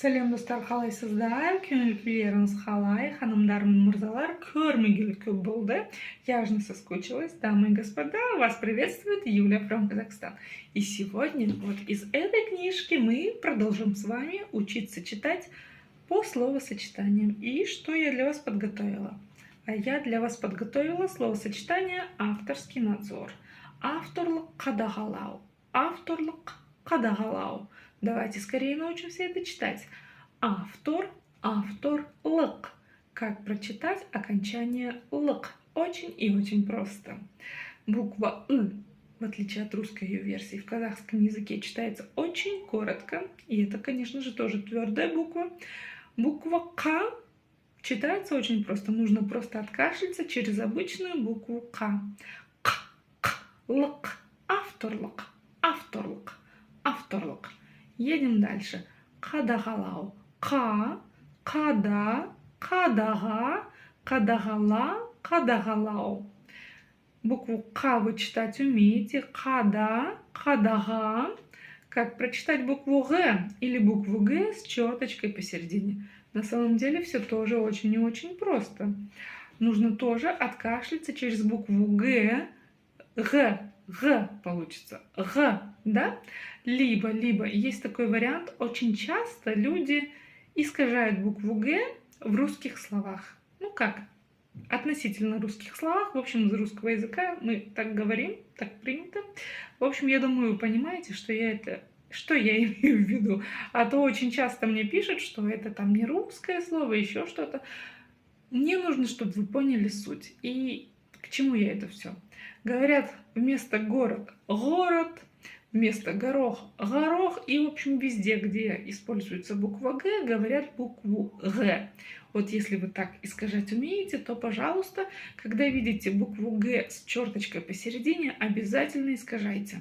Сәлем достар, қалайсыздар? Көңіл-күйлеріңіз қалай? Ханымдар мен мырзалар, көрмегелі көп болды. Я уже соскучилась. Дамы и господа, вас приветствует Юля from Казахстан. И сегодня вот из этой книжки мы продолжим с вами учиться читать по словосочетаниям. И что я для вас подготовила? А я для вас подготовила словосочетание «авторский надзор». Авторлық қадағалау. Авторлық қадағалау. Давайте скорее научимся это читать. Автор, авторлық. Как прочитать окончание лық? Очень и очень просто. Буква «ы», в отличие от русской ее версии, в казахском языке читается очень коротко. И это, конечно же, тоже твердая буква. Буква «к» читается очень просто. Нужно просто откашляться через обычную букву «к». Лық. Авторлық. Авторлық. Авторлық. Едем дальше. Қадағалау. Қа, қада, қадаға, қадағала, қадағалау. Букву К вы читать умеете. Қада, қадаға. Как прочитать букву Г или букву Г с черточкой посередине? На самом деле все тоже очень и очень просто. Нужно тоже откашляться через букву Г. Г получится. Г, да? Либо есть такой вариант. Очень часто люди искажают букву Г в русских словах. Ну как? Относительно русских словах. В общем, из русского языка мы так говорим, так принято. В общем, я думаю, вы понимаете, что я имею в виду. А то очень часто мне пишут, что это там не русское слово, еще что-то. Мне нужно, чтобы вы поняли суть. И к чему я это все? Говорят вместо город – город, вместо горох – горох. И, в общем, везде, где используется буква Г, говорят букву Г. Вот если вы так искажать умеете, то, пожалуйста, когда видите букву Г с черточкой посередине, обязательно искажайте.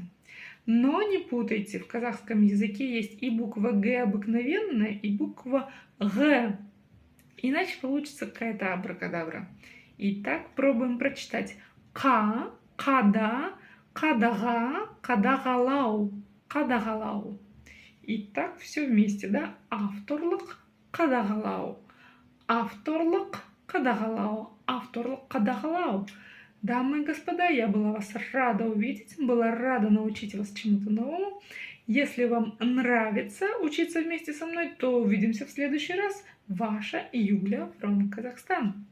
Но не путайте, в казахском языке есть и буква Г обыкновенная, и буква Г. Иначе получится какая-то абракадабра. Итак, пробуем прочитать. Қа, қада, қадаға, қадағалау, қадағалау. Итак, все вместе, да? Авторлық, қадағалау. Авторлық, қадағалау. Авторлық, қадағалау. Дамы и господа, я была вас рада увидеть, была рада научить вас чему-то новому. Если вам нравится учиться вместе со мной, то увидимся в следующий раз. Ваша Юля from Казахстан.